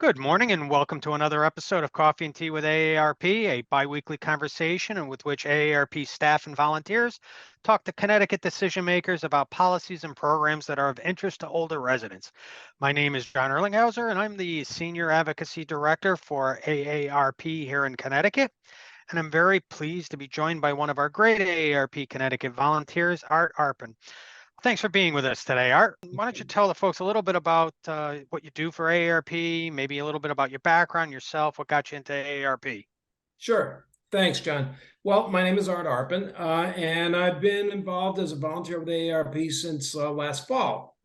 Good morning and welcome to another episode of Coffee and Tea with AARP, a biweekly conversation in with which AARP staff and volunteers talk to Connecticut decision makers about policies and programs that are of interest to older residents. My name is John Erlingheuser and I'm the Senior Advocacy Director for AARP here in Connecticut. And I'm very pleased to be joined by one of our great AARP Connecticut volunteers, Art Arpin. Thanks for being with us today, Art. Why don't you tell the folks a little bit about what you do for AARP, maybe a little bit about your background, yourself, what got you into AARP? Sure. Thanks, John. Well, my name is Art Arpin, and I've been involved as a volunteer with AARP since last fall.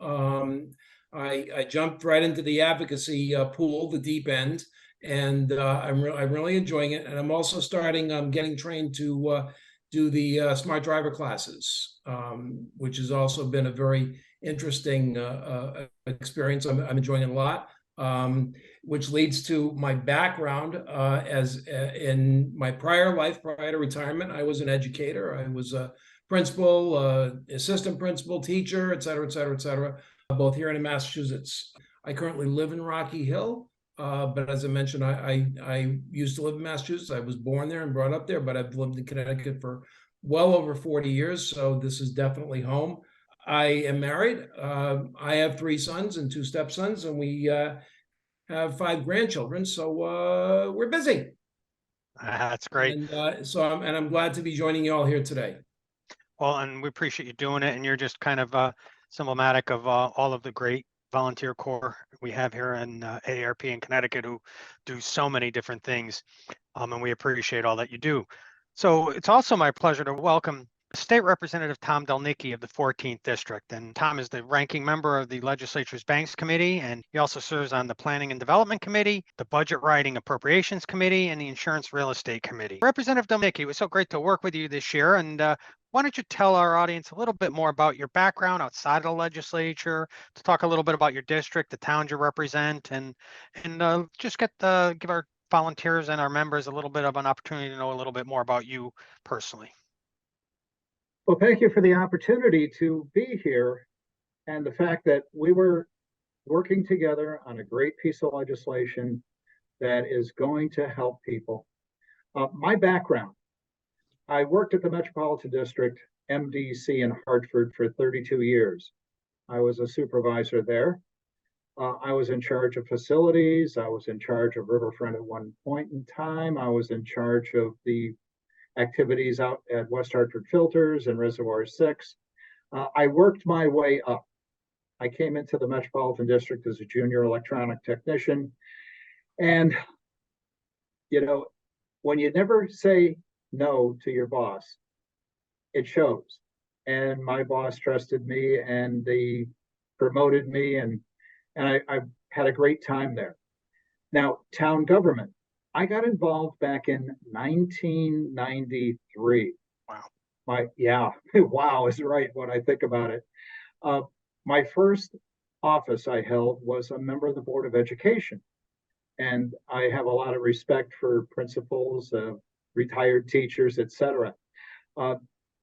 I jumped right into the advocacy pool, the deep end, and I'm really enjoying it. And I'm also getting trained to do the smart driver classes, which has also been a very interesting experience. I'm enjoying it a lot. Which leads to my background as in my prior life, prior to retirement, I was an educator. I was a principal, assistant principal, teacher, et cetera, both here and in Massachusetts. I currently live in Rocky Hill, but as I mentioned, I used to live in Massachusetts. I was born there and brought up there, but I've lived in Connecticut for well over 40 years, so this is definitely home. I am married. I have 3 sons and 2 stepsons, and we have 5 grandchildren. So we're busy. That's great. And I'm glad to be joining you all here today. Well, and we appreciate you doing it. And you're just kind of symptomatic of all of the great volunteer corps we have here in AARP in Connecticut who do so many different things. And we appreciate all that you do. So it's also my pleasure to welcome State Representative Tom Delnicki of the 14th District. And Tom is the ranking member of the legislature's Banks Committee, and he also serves on the Planning and Development Committee, the Budget Writing Appropriations Committee, and the Insurance Real Estate Committee. Representative Delnicki, it was so great to work with you this year. And why don't you tell our audience a little bit more about your background outside of the legislature, to talk a little bit about your district, the towns you represent, and just give our volunteers and our members a little bit of an opportunity to know a little bit more about you personally. Well, thank you for the opportunity to be here and the fact that we were working together on a great piece of legislation that is going to help people. My background, I worked at the Metropolitan District, MDC in Hartford for 32 years. I was a supervisor there. I was in charge of facilities. I was in charge of Riverfront at one point in time. I was in charge of the activities out at West Hartford Filters and Reservoir 6. I worked my way up. I came into the Metropolitan District as a junior electronic technician. And, when you never say no to your boss, it shows. And my boss trusted me and they promoted me and I had a great time there. Now, town government. I got involved back in 1993. Wow. Wow is right when I think about it. My first office I held was a member of the Board of Education. And I have a lot of respect for principals, retired teachers, etc.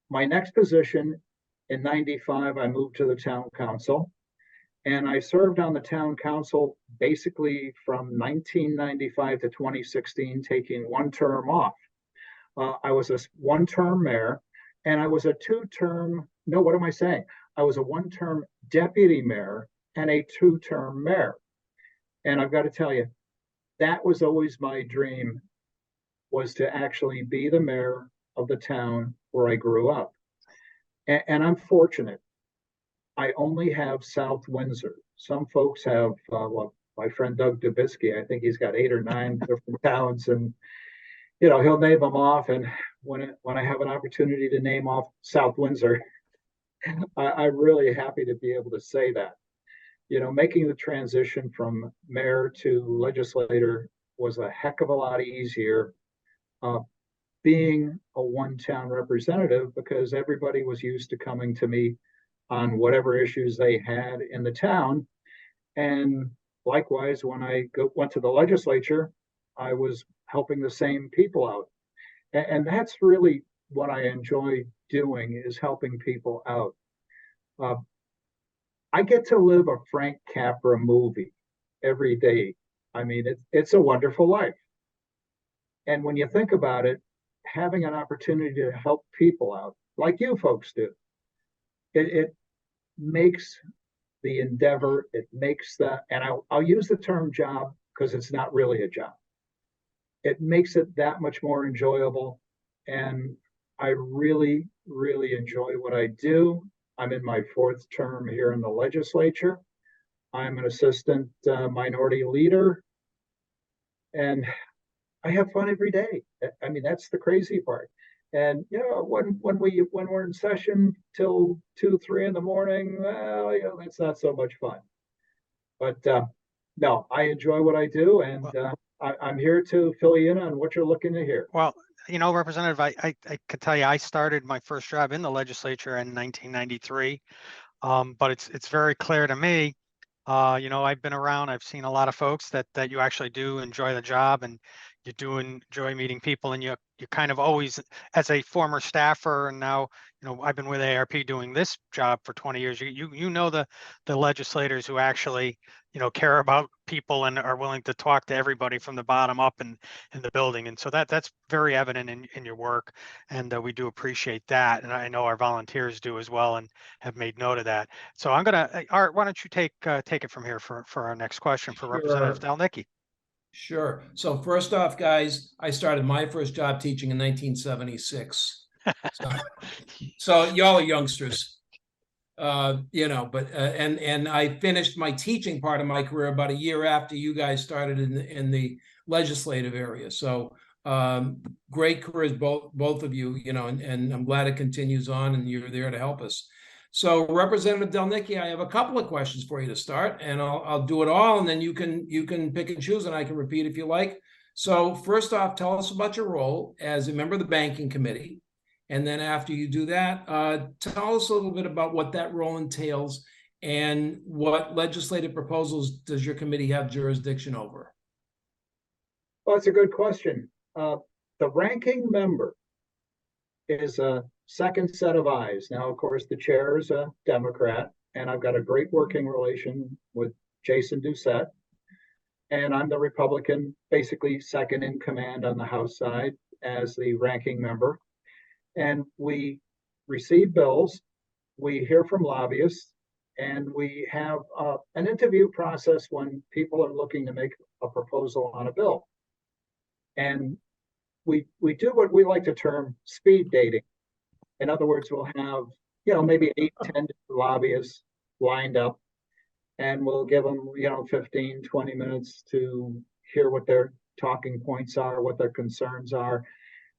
My next position in 95, I moved to the town council. And I served on the town council basically from 1995 to 2016, taking one term off. I was a one-term mayor, and I was a I was a one-term deputy mayor and a 2-term mayor. And I've got to tell you, that was always my dream, was to actually be the mayor of the town where I grew up. And I'm fortunate. I only have South Windsor. Some folks have, my friend Doug Dubisky, I think he's got 8 or 9 different towns, and he'll name them off. And when I have an opportunity to name off South Windsor, I'm really happy to be able to say that. Making the transition from mayor to legislator was a heck of a lot easier. Being a one-town representative, because everybody was used to coming to me on whatever issues they had in the town. And likewise, when I went to the legislature, I was helping the same people out. And that's really what I enjoy doing, is helping people out. I get to live a Frank Capra movie every day I mean, it's a wonderful life. And when you think about it, having an opportunity to help people out, like you folks do, it makes the endeavor, it makes and I'll use the term job because it's not really a job. It makes it that much more enjoyable. And I really, really enjoy what I do. I'm in my 4th term here in the legislature. I'm an assistant minority leader, and I have fun every day. I mean, that's the crazy part. And you know, when we're in session till 2, 3 in the morning, well, you know, that's not so much fun. But no, I enjoy what I do, and I'm here to fill you in on what you're looking to hear. Well, you know, Representative, I could tell you, I started my first job in the legislature in 1993. But it's very clear to me, you know, I've been around, I've seen a lot of folks that you actually do enjoy the job, and you do enjoy meeting people, and you kind of always, as a former staffer, and now, you know, I've been with AARP doing this job for 20 years. You know the legislators who actually, you know, care about people and are willing to talk to everybody from the bottom up in the building. And so that's very evident in your work, and we do appreciate that. And I know our volunteers do as well, and have made note of that. So I'm gonna, Art, why don't you take it from here for our next question for Representative Delnicki. Sure. So first off, guys, I started my first job teaching in 1976. So y'all are youngsters, you know, but and I finished my teaching part of my career about a year after you guys started in the legislative area. So great careers, both of you, you know, and I'm glad it continues on and you're there to help us. So Representative Delnicki, I have a couple of questions for you to start, and I'll do it all, and then you can pick and choose, and I can repeat if you like. So first off, tell us about your role as a member of the Banking Committee. And then after you do that, tell us a little bit about what that role entails and what legislative proposals does your committee have jurisdiction over? Well, it's a good question. The ranking member is a second set of eyes. Now, of course, the chair is a Democrat, and I've got a great working relation with Jason Doucette. And I'm the Republican, basically second in command on the House side as the ranking member. And we receive bills, we hear from lobbyists, and we have an interview process when people are looking to make a proposal on a bill. And we do what we like to term speed dating. In other words, we'll have, you know, maybe 8, 10 lobbyists lined up, and we'll give them, you know, 15, 20 minutes to hear what their talking points are, what their concerns are,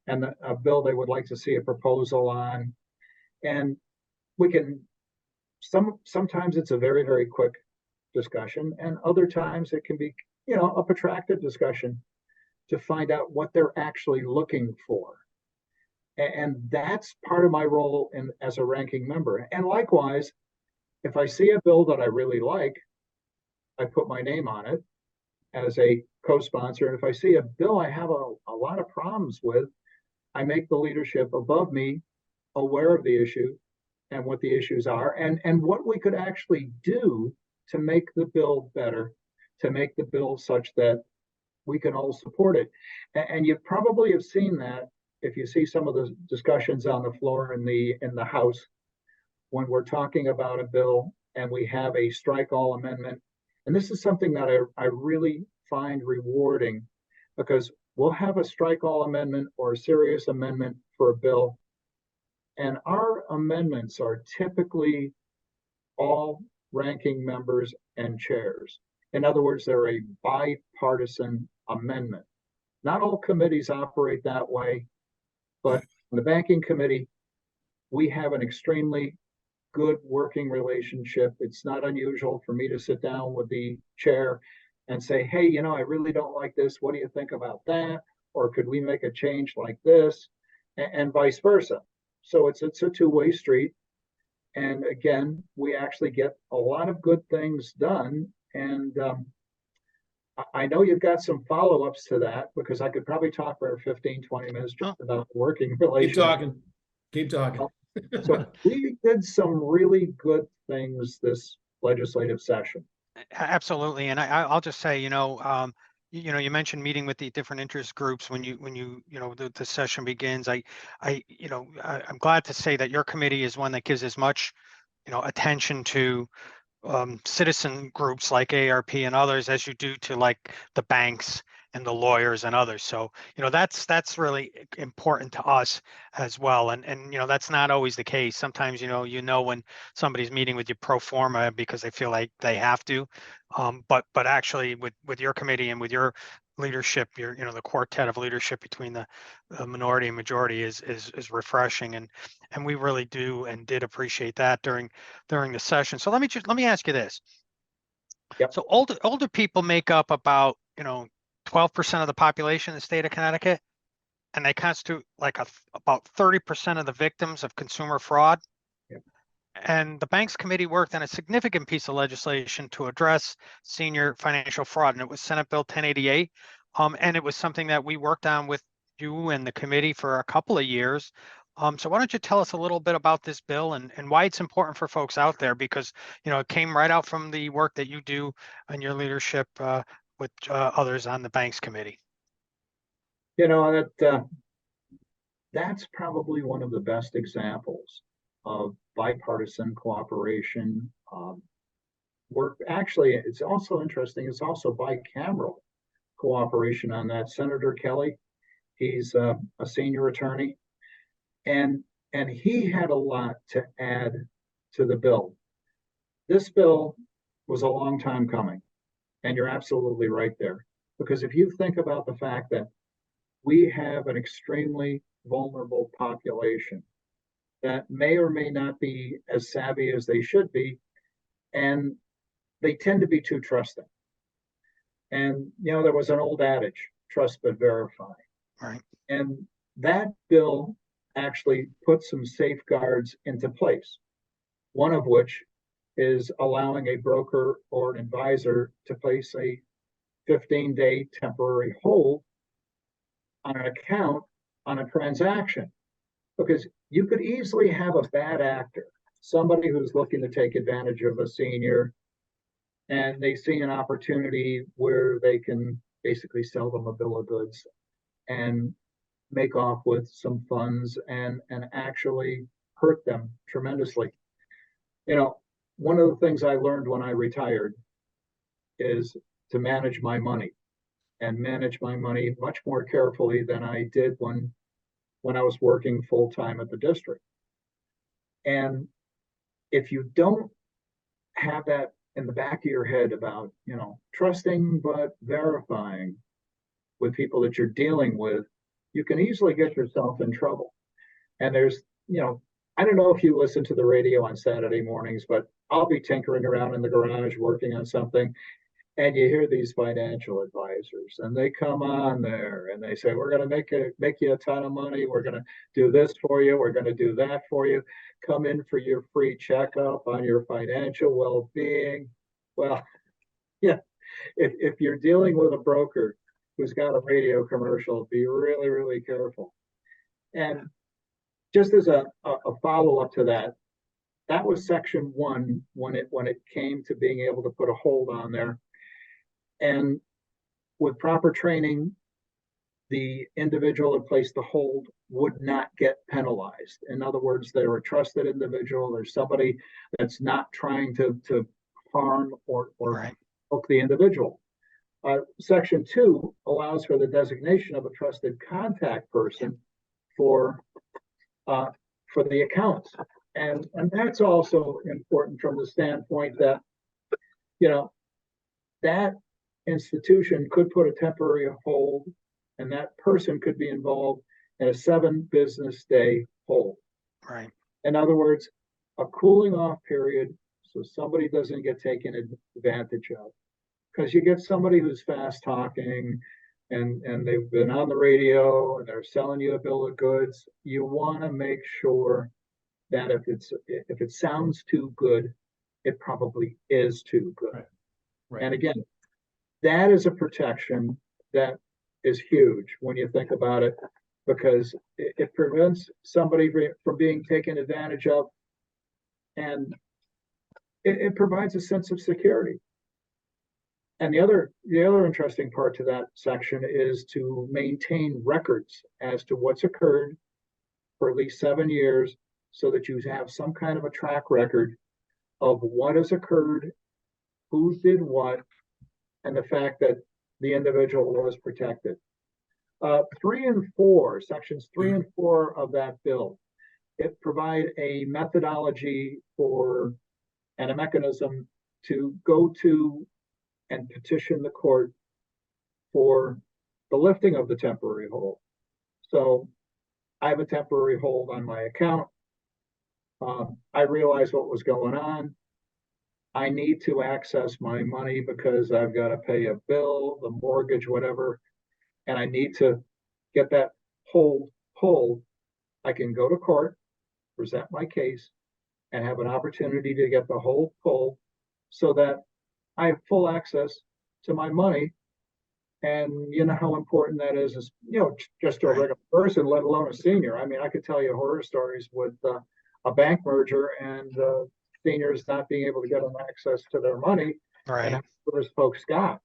and a bill they would like to see a proposal on. And we can, sometimes it's a very, very quick discussion, and other times it can be, you know, a protracted discussion to find out what they're actually looking for. And that's part of my role as a ranking member. And likewise, if I see a bill that I really like, I put my name on it as a co-sponsor. And if I see a bill I have a lot of problems with, I make the leadership above me aware of the issue and what the issues are, and what we could actually do to make the bill better, to make the bill such that we can all support it. And you probably have seen that if you see some of the discussions on the floor in the House, when we're talking about a bill and we have a strike all amendment. And this is something that I really find rewarding, because we'll have a strike all amendment or a serious amendment for a bill. And our amendments are typically all ranking members and chairs. In other words, they're a bipartisan amendment. Not all committees operate that way, but in the Banking Committee, we have an extremely good working relationship. It's not unusual for me to sit down with the chair and say, hey, you know, I really don't like this. What do you think about that? Or could we make a change like this? And vice versa. So it's a two-way street. And again, we actually get a lot of good things done. And I know you've got some follow-ups to that, because I could probably talk for 15, 20 minutes just about the working relationship. Keep talking. So we did some really good things this legislative session. Absolutely. And I'll just say, you mentioned meeting with the different interest groups when the session begins. I'm glad to say that your committee is one that gives as much, attention to citizen groups like AARP and others as you do to like the banks and the lawyers and others. So, that's really important to us as well. And that's not always the case. Sometimes, when somebody's meeting with you pro forma because they feel like they have to. But actually with your committee and with your leadership, the quartet of leadership between the minority and majority is refreshing. And we really do and did appreciate that during the session. So let me ask you this. Yep. So older people make up about 12% of the population in the state of Connecticut, and they constitute like about 30% of the victims of consumer fraud. Yep. And the Banks Committee worked on a significant piece of legislation to address senior financial fraud, and it was Senate Bill 1088. And it was something that we worked on with you and the committee for a couple of years. So why don't you tell us a little bit about this bill and why it's important for folks out there? Because, it came right out from the work that you do and your leadership with others on the Banks Committee. That's probably one of the best examples of bipartisan cooperation. Work actually, it's also interesting. It's also bicameral cooperation on that. Senator Kelly, he's a senior attorney, and he had a lot to add to the bill. This bill was a long time coming, and you're absolutely right there. Because if you think about the fact that we have an extremely vulnerable population that may or may not be as savvy as they should be, and they tend to be too trusting. And, there was an old adage, trust but verify. Right. And that bill actually put some safeguards into place, one of which is allowing a broker or an advisor to place a 15-day temporary hold on an account on a transaction. Because you could easily have a bad actor, somebody who's looking to take advantage of a senior, and they see an opportunity where they can basically sell them a bill of goods and make off with some funds and actually hurt them tremendously. One of the things I learned when I retired is to manage my money and manage my money much more carefully than I did when I was working full time at the district. And if you don't have that in the back of your head about, trusting but verifying with people that you're dealing with, you can easily get yourself in trouble. And there's, I don't know if you listen to the radio on Saturday mornings, but I'll be tinkering around in the garage working on something, and you hear these financial advisors, and they come on there and they say, we're going to make you a ton of money. We're going to do this for you. We're going to do that for you. Come in for your free checkup on your financial well-being. Well, yeah, if you're dealing with a broker who's got a radio commercial, be really, really careful. And just as a follow-up to that, that was section 1 when it came to being able to put a hold on there. And with proper training, the individual that placed the hold would not get penalized. In other words, they're a trusted individual. There's somebody that's not trying to harm or Right. hook the individual. Section 2 allows for the designation of a trusted contact person for the accounts. And that's also important from the standpoint that, that institution could put a temporary hold, and that person could be involved in a 7 business day hold. Right. In other words, a cooling off period so somebody doesn't get taken advantage of. Because you get somebody who's fast talking and they've been on the radio and they're selling you a bill of goods. You want to make sure that if it sounds too good, it probably is too good. Right. Right. And again, that is a protection that is huge when you think about it, because it prevents somebody from being taken advantage of, and it provides a sense of security. And the other interesting part to that section is to maintain records as to what's occurred for at least 7 years, so that you have some kind of a track record of what has occurred, who did what, and the fact that the individual was protected. 3 and 4, sections 3 and 4 of that bill, it provide a methodology for and a mechanism to go to and petition the court for the lifting of the temporary hold. So I have a temporary hold on my account. I realized what was going on. I need to access my money because I've got to pay a bill, the mortgage, whatever, and I need to get that hold pulled. I can go to court, present my case, and have an opportunity to get the hold pulled so that I have full access to my money. And you know how important that is, just to a regular person, let alone a senior. I mean, I could tell you horror stories with a bank merger and seniors not being able to get them access to their money. Right. And those folks got.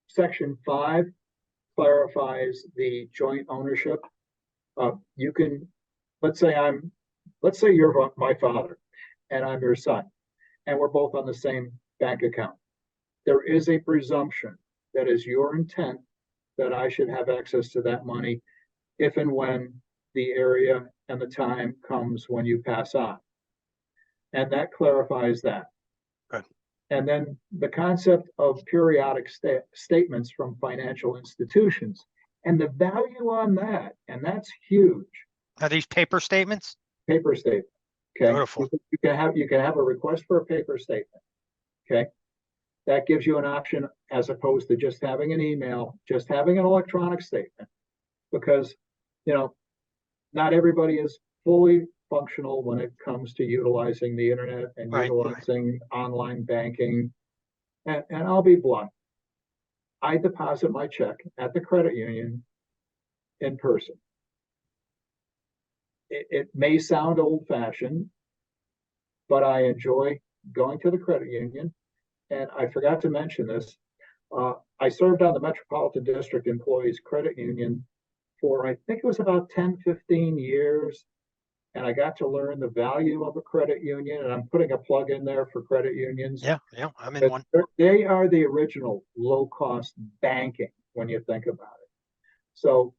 Section 5 clarifies the joint ownership. You can, let's say you're my father and I'm your son, and we're both on the same bank account. There is a presumption that is your intent that I should have access to that money if and when the area and the time comes when you pass on. And that clarifies that. Good. And then the concept of periodic statements from financial institutions and the value on that, and that's huge. Are these paper statements? Paper statement. Okay. Beautiful. You can have a request for a paper statement. Okay. That gives you an option as opposed to just having an email, just having an electronic statement, because, not everybody is fully functional when it comes to utilizing the internet and utilizing online banking. And I'll be blunt. I deposit my check at the credit union in person. It may sound old-fashioned, but I enjoy going to the credit union. And I forgot to mention this. I served on the Metropolitan District Employees Credit Union for, I think it was about 10, 15 years. And I got to learn the value of a credit union. And I'm putting a plug in there for credit unions. Yeah, I'm in one. They are the original low-cost banking when you think about it. So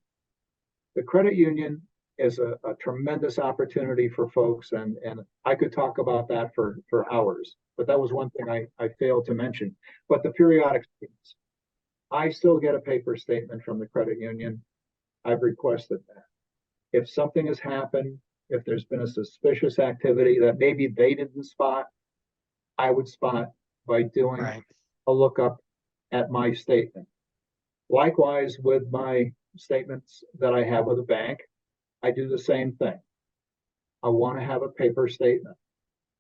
the credit union is a tremendous opportunity for folks. And I could talk about that for hours. But that was one thing I failed to mention. But the periodic statements, I still get a paper statement from the credit union. I've requested that. If something has happened, if there's been a suspicious activity that maybe they didn't spot, I would spot by doing a lookup at my statement. Likewise, with my statements that I have with a bank, I do the same thing. I want to have a paper statement.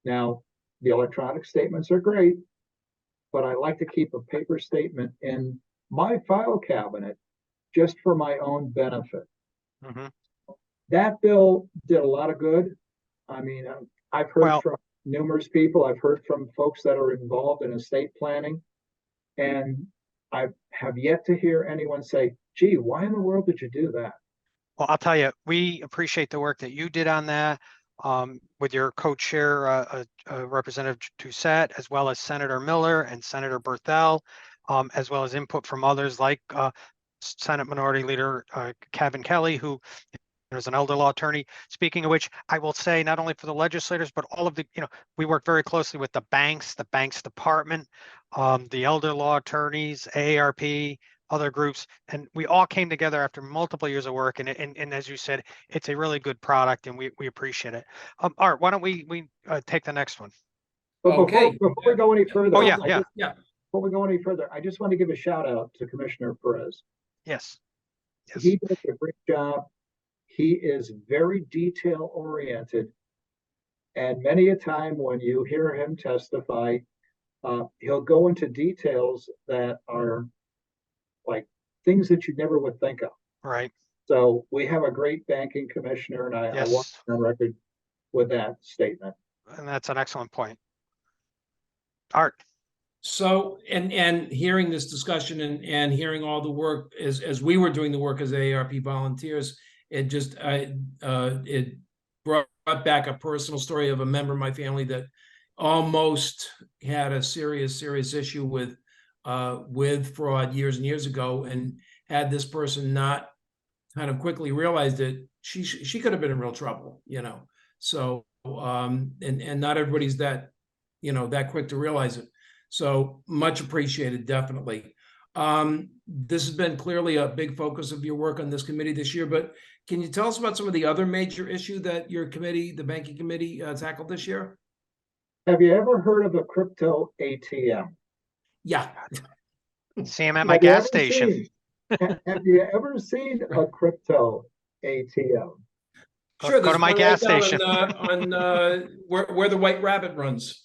Now, the electronic statements are great, but I like to keep a paper statement in my file cabinet just for my own benefit. Mm-hmm. That bill did a lot of good. I mean, I've heard from numerous people. I've heard from folks that are involved in estate planning, and I have yet to hear anyone say, gee, why in the world did you do that? Well, I'll tell you, we appreciate the work that you did on that. With your co-chair, Representative Doucette, as well as Senator Miller and Senator Berthel, as well as input from others like Senate Minority Leader Kevin Kelly, who is an elder law attorney. Speaking of which, I will say not only for the legislators, but all of the, we work very closely with the banks department, the elder law attorneys, AARP, other groups, and we all came together after multiple years of work. And as you said, it's a really good product, and we appreciate it. Art, why don't we take the next one? Okay. Before we go any further, Before we go any further, I just want to give a shout out to Commissioner Perez. Yes. He did a great job. He is very detail oriented, and many a time when you hear him testify, he'll go into details that are like things that you never would think of. Right. So we have a great banking commissioner, and I want on record with that statement. And that's an excellent point. Art. So, and hearing this discussion and hearing all the work as we were doing the work as AARP volunteers, it just it brought back a personal story of a member of my family that almost had a serious issue with fraud years and years ago, and had this person not kind of quickly realized it, she could have been in real trouble, you know. So and not everybody's that, you know, that quick to realize it. So much appreciated, definitely. This has been clearly a big focus of your work on this committee this year, but can you tell us about some of the other major issue that your committee, the banking committee, tackled this year? Have you ever heard of a crypto ATM? Yeah. See him at my Have you gas ever station. seen- have you ever seen a crypto ATM? Sure, Go to there's my one gas right down station. on where the White Rabbit runs.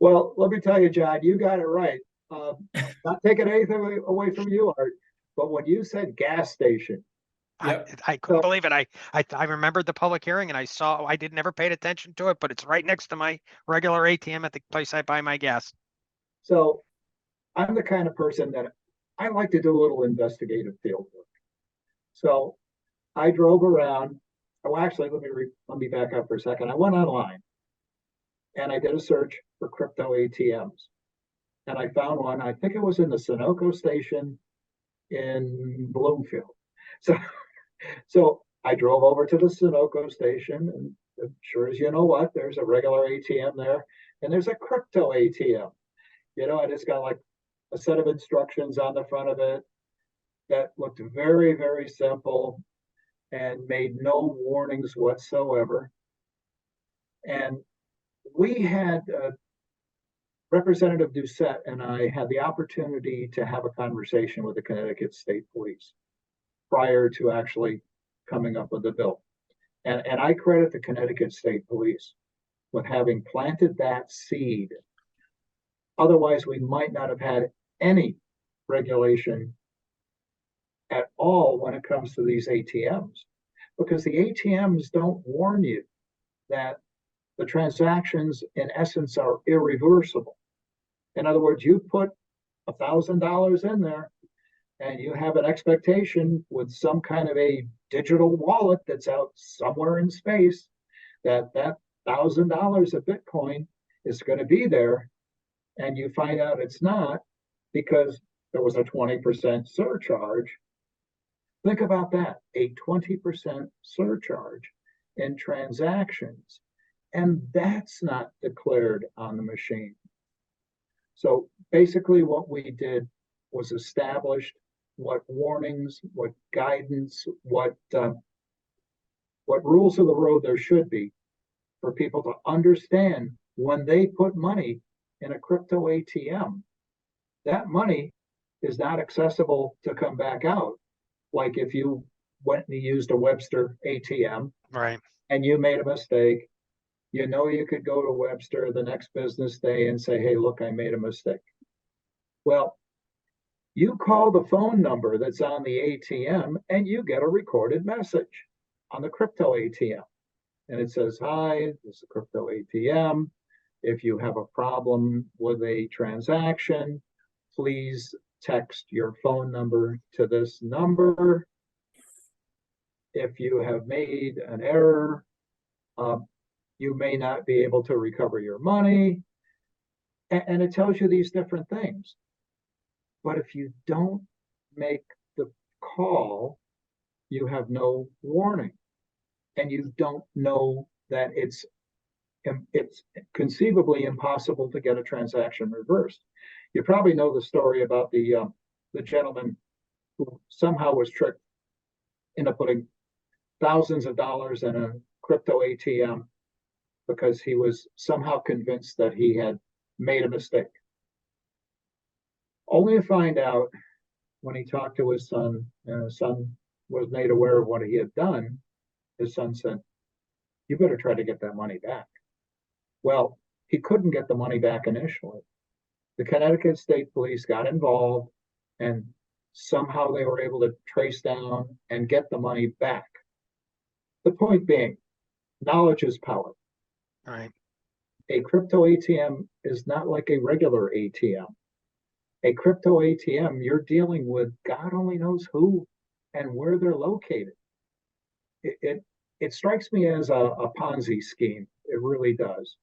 Well, let me tell you, John, you got it right. Not taking anything away from you, Art, but when you said gas station, Yep. I couldn't So- believe it. I remembered the public hearing and I never paid attention to it, but it's right next to my regular ATM at the place I buy my gas. so I'm the kind of person that I like to do a little investigative field work. So I drove around. Oh, actually, let me back up for a second. I went online and I did a search for crypto ATMs, and I found one. I think it was in the Sunoco station in Bloomfield. So, so I drove over to the Sunoco station, and sure as you know what, there's a regular ATM there, and there's a crypto ATM. You know, and it's got like a set of instructions on the front of it that looked very, very simple and made no warnings whatsoever. And we had Representative Doucette and I had the opportunity to have a conversation with the Connecticut State Police prior to actually coming up with the bill. And I credit the Connecticut State Police with having planted that seed. Otherwise, we might not have had any regulation at all when it comes to these ATMs, because the ATMs don't warn you that the transactions in essence are irreversible. In other words, you put $1,000 in there and you have an expectation with some kind of a digital wallet that's out somewhere in space that $1,000 of Bitcoin is going to be there, and you find out it's not because there was a 20% surcharge. Think about that, a 20% surcharge in transactions, and that's not declared on the machine. So basically what we did was established what warnings, what guidance, what rules of the road there should be for people to understand when they put money in a crypto ATM. That money is not accessible to come back out. Like if you went and used a Webster ATM, Right. and you made a mistake, you know you could go to Webster the next business day and say, hey, look, I made a mistake. Well, you call the phone number that's on the ATM and you get a recorded message on the crypto ATM. And it says, hi, this is a crypto ATM. If you have a problem with a transaction, please text your phone number to this number. If you have made an error, you may not be able to recover your money. And it tells you these different things. But if you don't make the call, you have no warning. And you don't know that it's conceivably impossible to get a transaction reversed. You probably know the story about the gentleman who somehow was tricked into putting thousands of dollars in a crypto ATM because he was somehow convinced that he had made a mistake. Only to find out when he talked to his son, and his son was made aware of what he had done, his son said, you better try to get that money back. Well, he couldn't get the money back initially. The Connecticut State Police got involved, and somehow they were able to trace down and get the money back. The point being, knowledge is power. Right. a crypto ATM is not like a regular ATM. A crypto ATM, you're dealing with God only knows who and where they're located. It strikes me as a Ponzi scheme. It really does.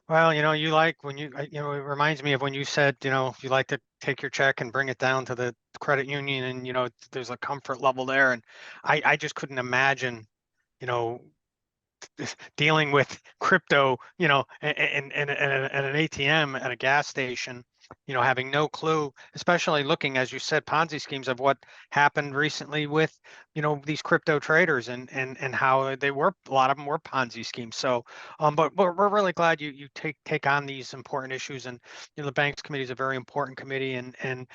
Well, you like when it reminds me of when you said, you like to take your check and bring it down to the credit union and, there's a comfort level there. And I just couldn't imagine, you know, dealing with crypto, and an ATM at a gas station, having no clue, especially looking, as you said, Ponzi schemes of what happened recently with, these crypto traders and how they were, a lot of them were Ponzi schemes. So, but we're really glad you take on these important issues. And, the Banks Committee is a very important committee, and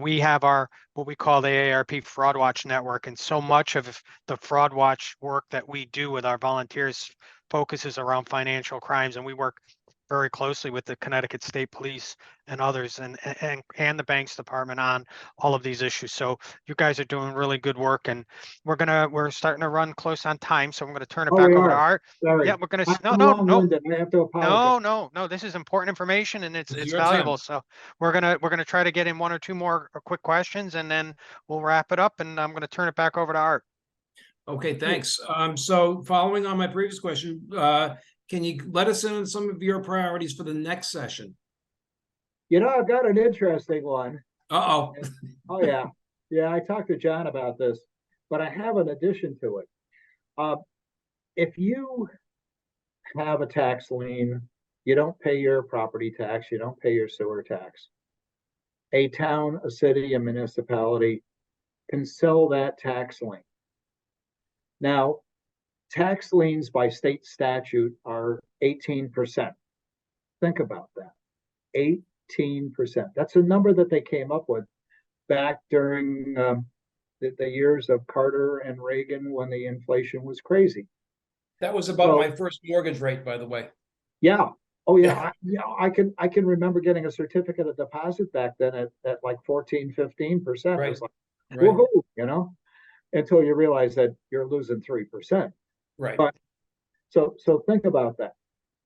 we have our what we call the AARP Fraud Watch Network, and so much of the fraud watch work that we do with our volunteers focuses around financial crimes, and we work very closely with the Connecticut State Police and others, and the Banks Department on all of these issues. So you guys are doing really good work, and we're starting to run close on time, so I'm gonna turn it Oh, back we over to are. Art. Sorry. Yeah, we're gonna I'm long-winded. I have to apologize. no, this is important information, and It's it's your valuable. time. So we're gonna try to get in one or two more quick questions, and then we'll wrap it up, and I'm gonna turn it back over to Art. Okay, thanks. So following on my previous question, can you let us in on some of your priorities for the next session? I've got an interesting one. Uh-oh. Oh, yeah. Yeah, I talked to John about this, but I have an addition to it. If you have a tax lien, you don't pay your property tax, you don't pay your sewer tax. A town, a city, a municipality can sell that tax lien. Now, tax liens by state statute are 18%. Think about that. 18%. That's a number that they came up with back during the years of Carter and Reagan when the inflation was crazy. That was about my first mortgage rate, by the way. Yeah. Oh, yeah. I can remember getting a certificate of deposit back then at like 14, 15%. Right. I was like, Right. woohoo, until you realize that you're losing 3%. Right. But so think about that.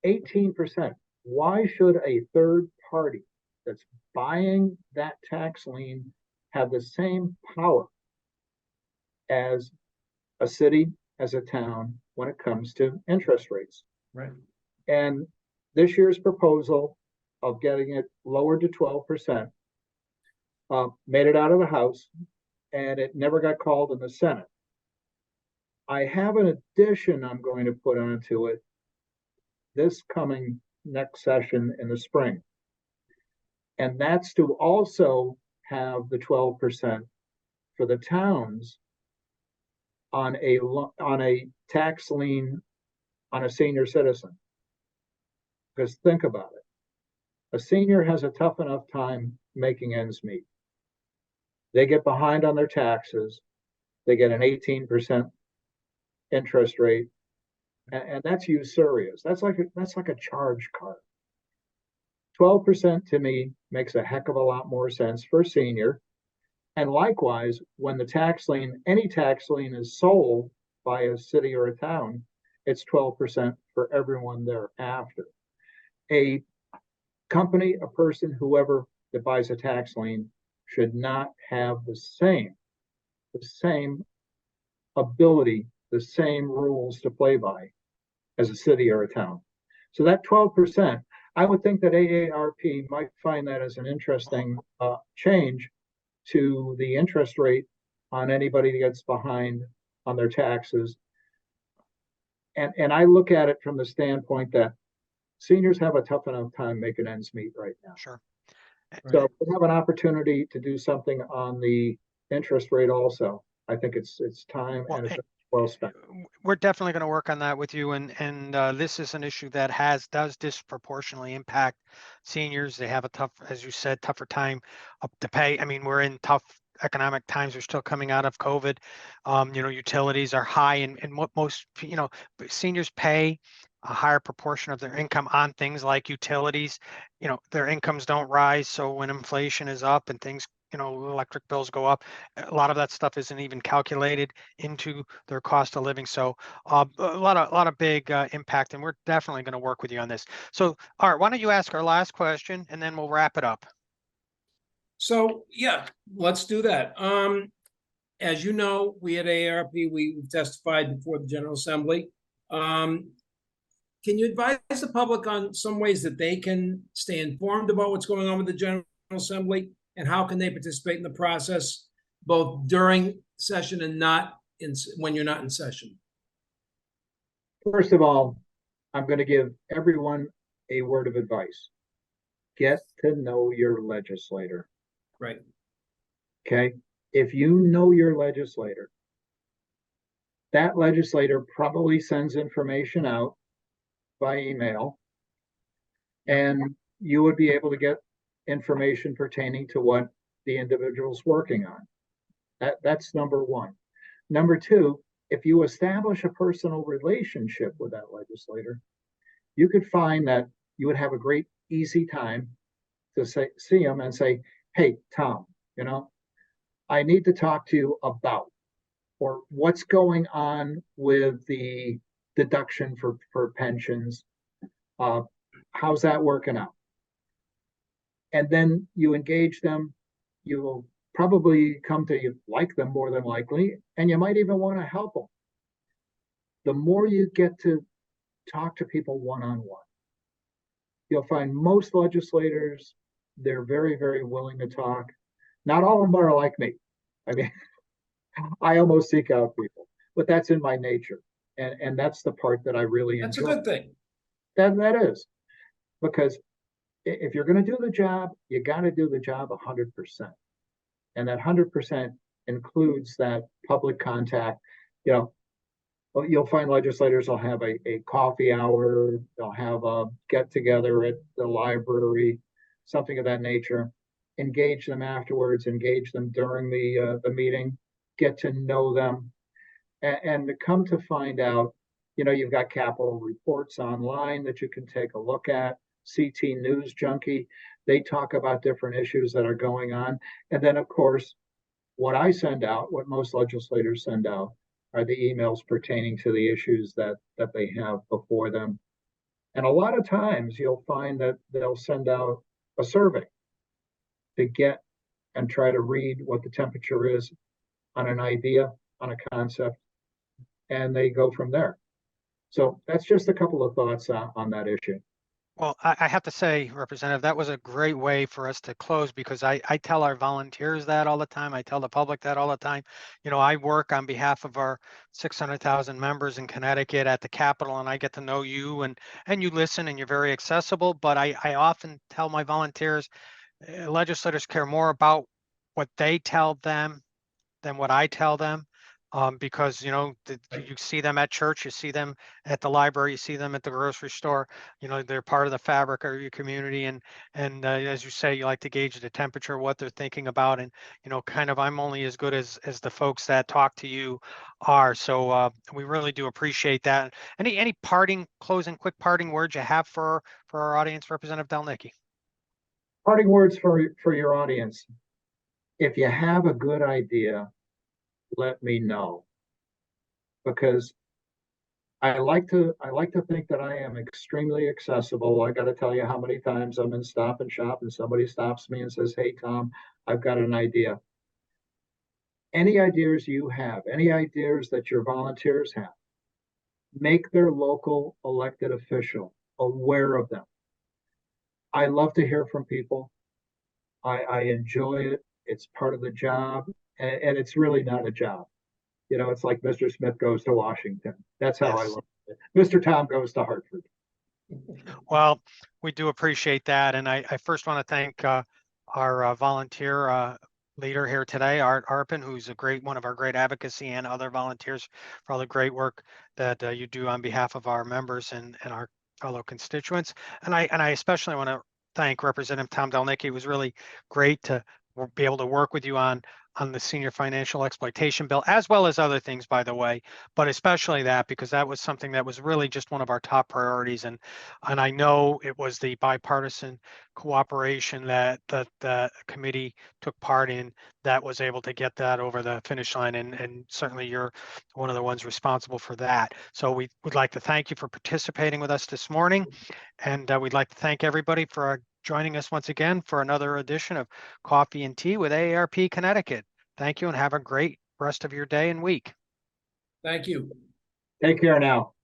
18%. Why should a third party that's buying that tax lien have the same power as a city, as a town, when it comes to interest rates? Right. And this year's proposal of getting it lowered to 12% made it out of the House, and it never got called in the Senate. I have an addition I'm going to put onto it this coming next session in the spring. And that's to also have the 12% for the towns on a tax lien on a senior citizen. Because think about it. A senior has a tough enough time making ends meet. They get behind on their taxes. They get an 18% interest rate. And that's usurious. That's like a charge card. 12% to me makes a heck of a lot more sense for a senior. And likewise, when any tax lien is sold by a city or a town, it's 12% for everyone thereafter. A company, a person, whoever that buys a tax lien should not have the same ability, the same rules to play by as a city or a town. So that 12%, I would think that AARP might find that as an interesting change to the interest rate on anybody that gets behind on their taxes. And I look at it from the standpoint that seniors have a tough enough time making ends meet right now. Sure. So we have an opportunity to do something on the interest rate also. I think it's time and it's well spent. We're definitely going to work on that with you, and this is an issue that does disproportionately impact seniors. They have a tough, as you said, tougher time up to pay. I mean, we're in tough economic times. We're still coming out of COVID. Utilities are high, and what most seniors pay a higher proportion of their income on things like utilities. Their incomes don't rise, so when inflation is up and things electric bills go up. A lot of that stuff isn't even calculated into their cost of living. So a lot of big impact, and we're definitely going to work with you on this. So Art, why don't you ask our last question and then we'll wrap it up. So yeah, let's do that. As you know, we at AARP, we testified before the General Assembly. Can you advise the public on some ways that they can stay informed about what's going on with the General Assembly, and how can they participate in the process, both during session and not when you're not in session? First of all, I'm going to give everyone a word of advice. Get to know your legislator. Right. Okay. If you know your legislator, that legislator probably sends information out by email, and you would be able to get information pertaining to what the individual's working on. That's number one. Number two, if you establish a personal relationship with that legislator, you could find that you would have a great, easy time to see him and say, hey, Tom, I need to talk to you about, or what's going on with the deduction for pensions. How's that working out? And then you engage them. You will probably come to like them more than likely, and you might even want to help them. The more you get to talk to people one-on-one, you'll find most legislators, they're very, very willing to talk. Not all of them are like me. I mean, I almost seek out people, but that's in my nature. And that's the part that I really enjoy. That's a good thing. That is, because if you're going to do the job, you got to do the job 100%. And that 100% includes that public contact. You'll find legislators will have a coffee hour, they'll have a get together at the library, something of that nature. Engage them afterwards, engage them during the meeting, get to know them. And to come to find out, you've got Capitol reports online that you can take a look at. CT News Junkie, they talk about different issues that are going on. And then, of course, what I send out, what most legislators send out, are the emails pertaining to the issues that they have before them. And a lot of times you'll find that they'll send out a survey to get and try to read what the temperature is on an idea, on a concept, and they go from there. So that's just a couple of thoughts on that issue. Well, I have to say, Representative, that was a great way for us to close, because I tell our volunteers that all the time. I tell the public that all the time. I work on behalf of our 600,000 members in Connecticut at the Capitol, and I get to know you, and you listen, and you're very accessible. But I often tell my volunteers, legislators care more about what they tell them than what I tell them. Because you see them at church, you see them at the library, you see them at the grocery store. They're part of the fabric of your community, and as you say, you like to gauge the temperature, what they're thinking about, and kind of I'm only as good as the folks that talk to you are. So we really do appreciate that. Any quick parting words you have for our audience, Representative Delnicki? Parting words for your audience: if you have a good idea, let me know, because I like to think that I am extremely accessible. I got to tell you how many times I'm in Stop and Shop and somebody stops me and says, hey, Tom, I've got an idea. Any ideas you have, any ideas that your volunteers have, make their local elected official aware of them. I love to hear from people. I enjoy it. It's part of the job, and it's really not a job. It's like Mr. Smith goes to Washington. That's how I look at it. Mr. Tom goes to Hartford. Well, we do appreciate that. And I first want to thank our volunteer leader here today, Art Arpin, who's one of our great advocacy and other volunteers for all the great work that you do on behalf of our members and our fellow constituents. And I especially want to thank Representative Tom Delnicki. It was really great to we'll be able to work with you on the senior financial exploitation bill, as well as other things, by the way, but especially that, because that was something that was really just one of our top priorities. And I know it was the bipartisan cooperation that the committee took part in that was able to get that over the finish line. And certainly you're one of the ones responsible for that. So we would like to thank you for participating with us this morning. And we'd like to thank everybody for joining us once again for another edition of Coffee and Tea with AARP Connecticut. Thank you and have a great rest of your day and week. Thank you. Take care now.